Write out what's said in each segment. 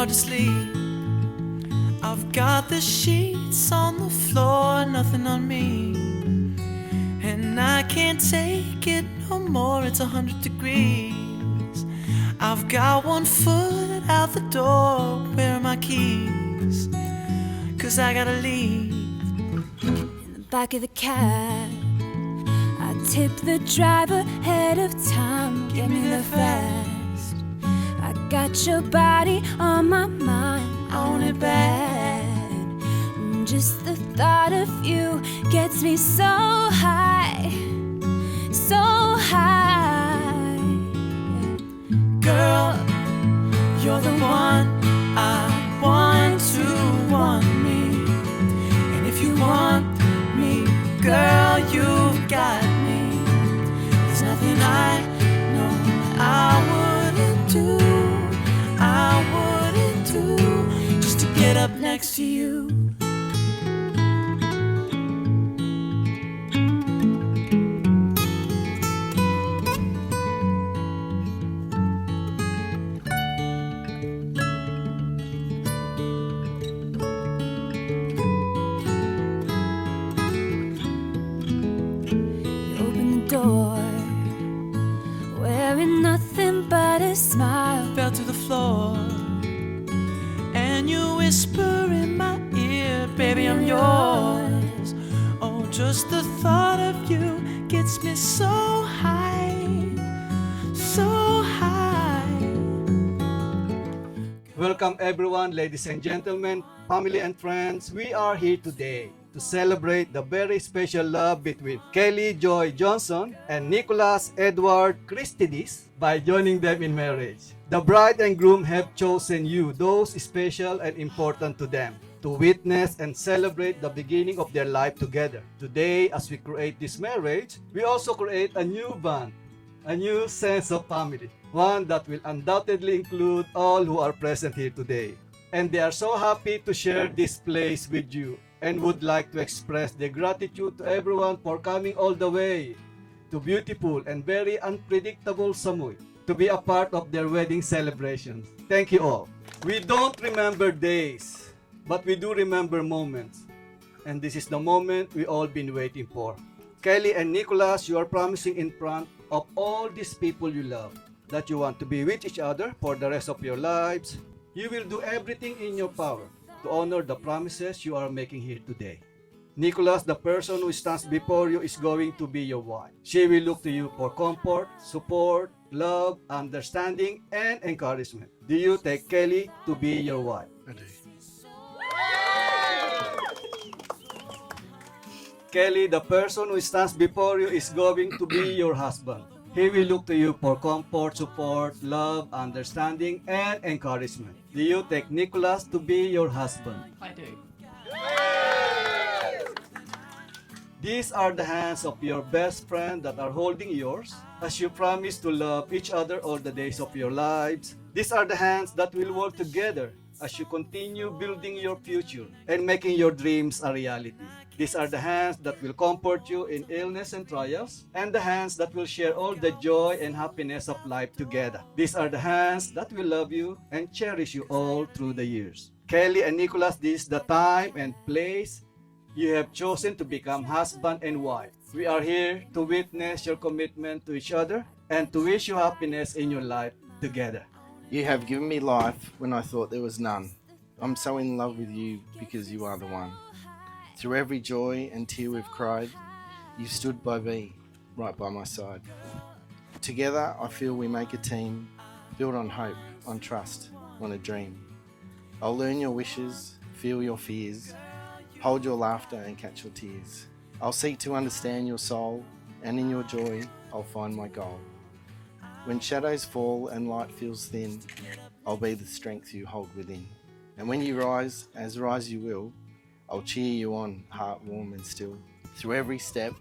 hard to sleep. I've got the sheets on the floor, nothing on me, and I can't take it no more, it's 100 degrees. I've got one foot out the door, where are my keys? 'Cause I gotta leave. In the back of the cab, I tip the driver ahead of time, get me there fast. I got your body on my mind, I want it bad. Just the thought of you gets me so high, so high. Girl, you're the one I want to want me. And if you want me, girl, you've got me. There's nothing I know I wouldn't do just to get up next to you. Wearing nothing but a smile, fell to the floor, and you whisper in my ear, baby, I'm yours. Oh, just the thought of you gets me so high, so high. Welcome everyone, ladies and gentlemen, family and friends. We are here today to celebrate the very special love between Kelly Joy Johnson and Nicholas Edward Christidis by joining them in marriage. The bride and groom have chosen you, those special and important to them, to witness and celebrate the beginning of their life together. Today, as we create this marriage, we also create a new bond, a new sense of family, one that will undoubtedly include all who are present here today. And they are so happy to share this place with you, and would like to express their gratitude to everyone for coming all the way to beautiful and very unpredictable Samui to be a part of their wedding celebrations. Thank you all. We don't remember days, but we do remember moments. And this is the moment we all been waiting for. Kelly and Nicholas, you are promising in front of all these people you love that you want to be with each other for the rest of your lives. You will do everything in your power to honor the promises you are making here today. Nicholas, the person who stands before you, is going to be your wife. She will look to you for comfort, support, love, understanding, and encouragement. Do you take Kelly to be your wife? I do. Kelly, the person who stands before you, is going to be your husband. He will look to you for comfort, support, love, understanding, and encouragement. Do you take Nicholas to be your husband? I do. These are the hands of your best friend that are holding yours as you promise to love each other all the days of your lives. These are the hands that will work together as you continue building your future and making your dreams a reality. These are the hands that will comfort you in illness and trials, and the hands that will share all the joy and happiness of life together. These are the hands that will love you and cherish you all through the years. Kelly and Nicholas, this is the time and place you have chosen to become husband and wife. We are here to witness your commitment to each other and to wish you happiness in your life together. You have given me life when I thought there was none. I'm so in love with you because you are the one. Through every joy and tear we've cried, you stood by me, right by my side. Together I feel we make a team, built on hope, on trust, on a dream. I'll learn your wishes, feel your fears, hold your laughter and catch your tears. I'll seek to understand your soul, and in your joy I'll find my goal. When shadows fall and light feels thin, I'll be the strength you hold within. And when you rise, as rise you will, I'll cheer you on, heart warm and still. Through every step,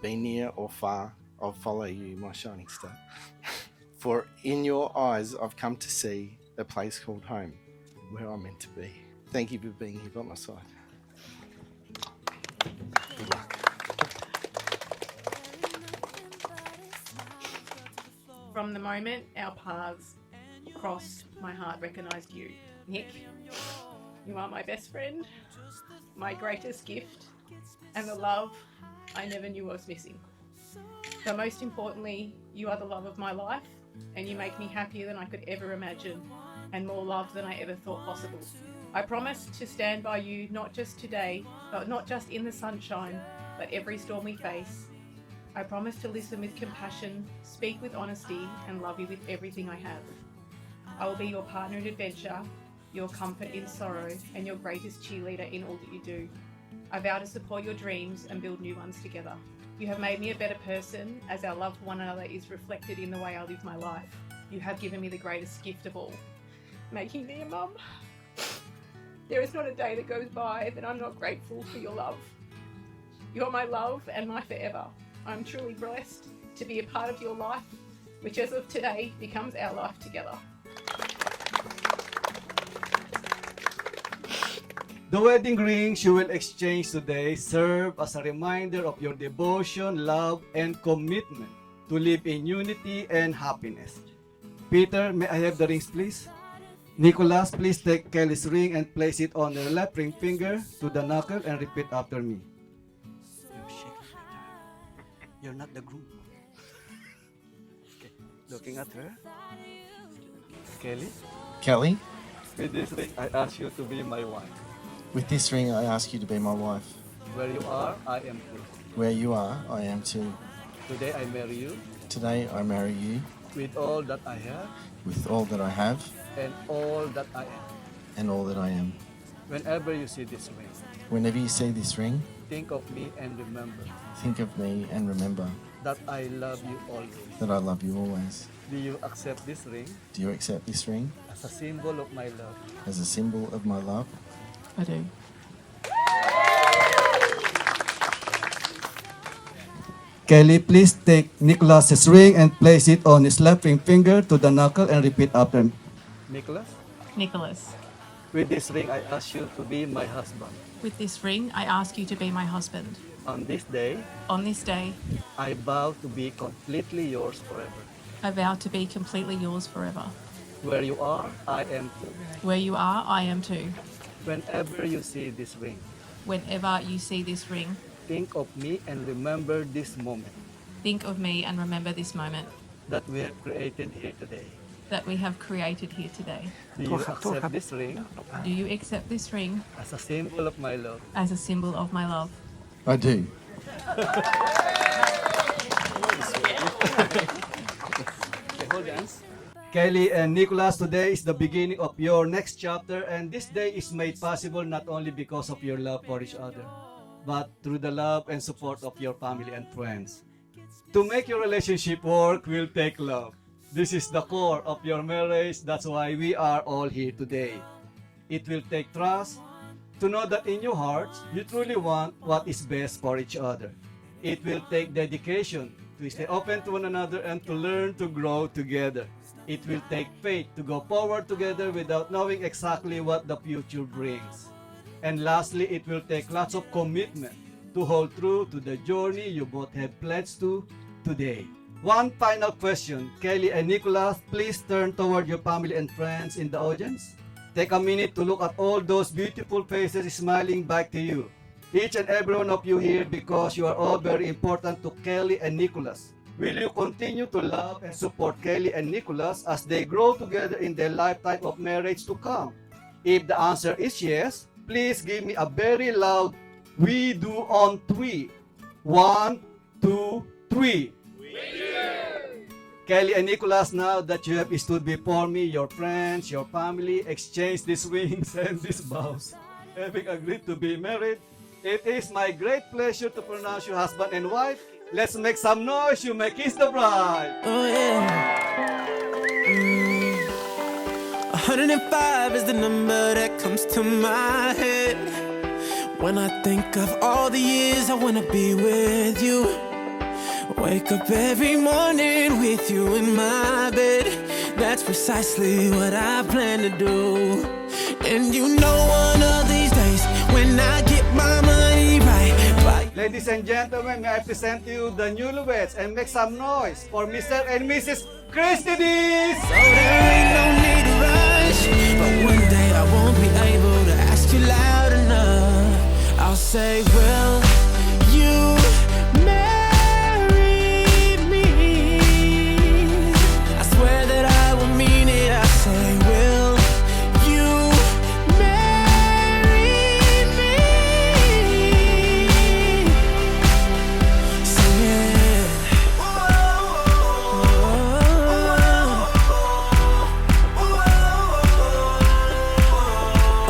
be near or far, I'll follow you, my shining star. For in your eyes I've come to see a place called home, where I'm meant to be. Thank you for being here by my side. Good luck. From the moment our paths crossed, my heart recognised you. Nick, you are my best friend, my greatest gift, and the love I never knew I was missing. But most importantly, you are the love of my life, and you make me happier than I could ever imagine, and more love than I ever thought possible. I promise to stand by you not just today, but not just in the sunshine, but every storm we face. I promise to listen with compassion, speak with honesty, and love you with everything I have. I will be your partner in adventure, your comfort in sorrow, and your greatest cheerleader in all that you do. I vow to support your dreams and build new ones together. You have made me a better person, as our love for one another is reflected in the way I live my life. You have given me the greatest gift of all, making me a mum. There is not a day that goes by that I'm not grateful for your love. You are my love and my forever. I'm truly blessed to be a part of your life, which as of today becomes our life together. The wedding rings you will exchange today serve as a reminder of your devotion, love, and commitment to live in unity and happiness. Peter, may I have the rings, please? Nicholas, please take Kelly's ring and place it on her left ring finger to the knuckle and repeat after me. You shake her, Peter. You're not the groom. Okay. Looking at her. Kelly, Kelly, with this ring, I ask you to be my wife. with this ring I ask you to be my wife. Where you are, I am too. Where you are, I am too. Today I marry you Today I marry you with all that I have with all that I have and all that I am. and all that I am. Whenever you see this ring, Whenever you see this ring, think of me and remember think of me and remember that I love you always. that I love you always. Do you accept this ring Do you accept this ring as a symbol of my love? as a symbol of my love? I do. Kelly, please take Nicholas's ring and place it on his left ring finger to the knuckle and repeat after me. Nicholas, Nicholas, with this ring I ask you to be my husband. with this ring I ask you to be my husband. On this day, On this day, I vow to be completely yours forever. I vow to be completely yours forever. Where you are, I am too. Where you are, I am too. Whenever you see this ring, Whenever you see this ring, think of me and remember this moment think of me and remember this moment that we have created here today. that we have created here today. Do you accept this ring Do you accept this ring as a symbol of my love? as a symbol of my love? I do. Kelly and Nicholas, today is the beginning of your next chapter, and this day is made possible not only because of your love for each other, but through the love and support of your family and friends. To make your relationship work will take love. This is the core of your marriage. That's why we are all here today. It will take trust to know that in your hearts, you truly want what is best for each other. It will take dedication to stay open to one another and to learn to grow together. It will take faith to go forward together without knowing exactly what the future brings. And lastly, it will take lots of commitment to hold true to the journey you both have pledged to today. One final question. Kelly and Nicholas, please turn toward your family and friends in the audience. Take a minute to look at all those beautiful faces smiling back to you. Each and every one of you here, because you are all very important to Kelly and Nicholas. Will you continue to love and support Kelly and Nicholas as they grow together in their lifetime of marriage to come? If the answer is yes, please give me a very loud "we do" on 3. 1, 2, 3. Kelly and Nicholas, now that you have stood before me, your friends, your family, exchanged these rings and these vows, having agreed to be married, it is my great pleasure to pronounce you husband and wife. Let's make some noise. You may kiss the bride. Oh yeah. 105 is the number that comes to my head when I think of all the years I wanna be with you. Wake up every morning with you in my bed. That's precisely what I plan to do. And you know one of these days when I get my money right. Ladies and gentlemen, may I present to you the newlyweds and make some noise for Mr. and Mrs. Christy. So there ain't no need to rush, but one day I won't be able to ask you loud enough. I'll say, will you marry me? I swear that I will mean it. I say, will you marry me? Sing it.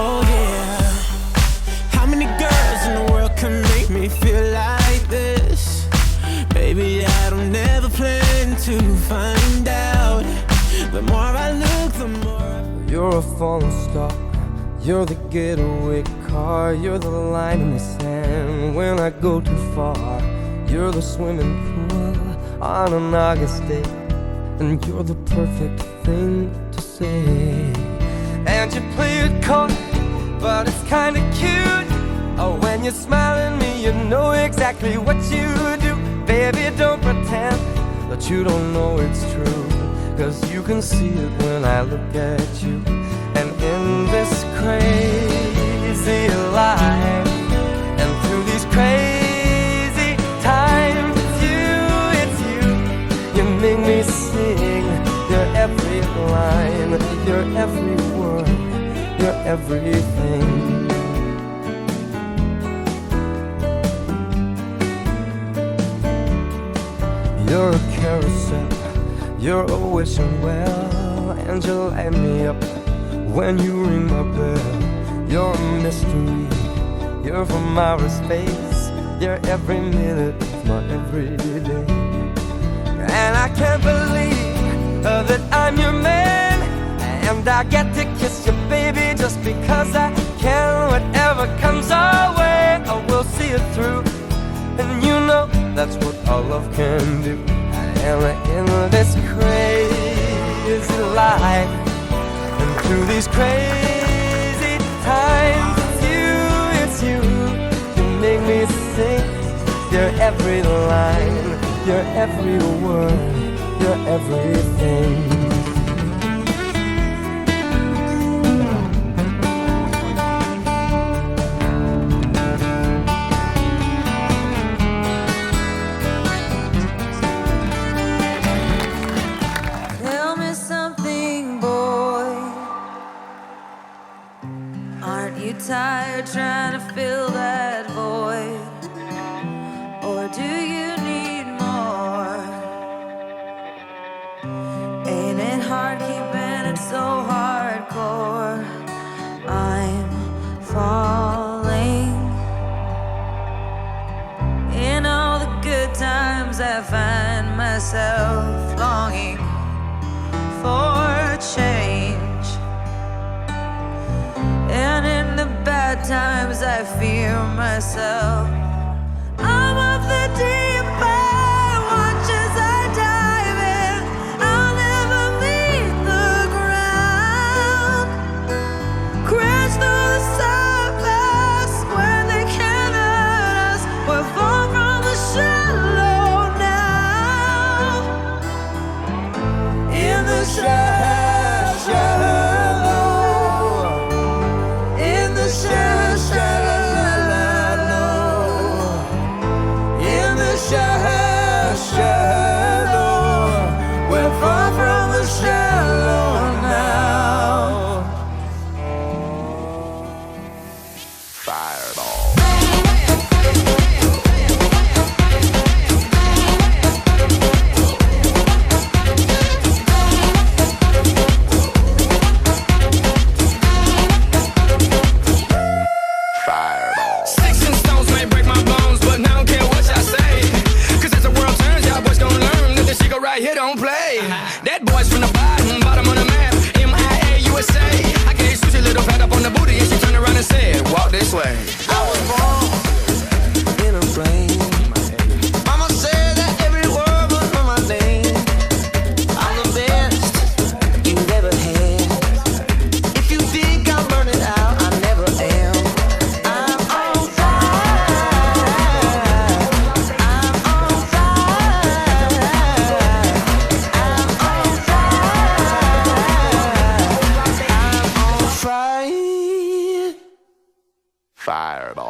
Oh yeah. How many girls in the world can make me feel like this? Baby, I don't never plan to find out. The more I look, the more You're a falling star, you're the getaway car, you're the line in the sand when I go too far. You're the swimming pool on an August day, and you're the perfect thing to say. And you play it cold, but it's kinda cute. Oh, when you smile at me, you know exactly what you do. Baby, don't pretend that you don't know it's true, 'cause you can see it when I look at you. And in this crazy life, and through these crazy times, it's you, you make me sing your every line, your every word, your everything. You're a carousel, you're a wishing well, and you light me up when you ring my bell. You're a mystery, you're from outer space, you're every minute of my everyday. And I can't believe that I'm your man, and I get to kiss you, baby, just because I can. Whatever comes our way, I will see it through, and you know that's what our love can do. And in this crazy life, and through these crazy times, it's you, you make me sing your every line, your every word, your everything. Tell me something, boy. Aren't you tired trying to fill that void? Or do you need more? Ain't it hard keeping it so hardcore? I'm falling. In all the good times I find myself longing for change, and in the bad times I fear myself. I'm of the deep end, watch as I dive in. I'll never meet the ground. Crash through the surface when they can't hurt us. We're far from the shallow now. In the shallow, in the shallow. Fired off.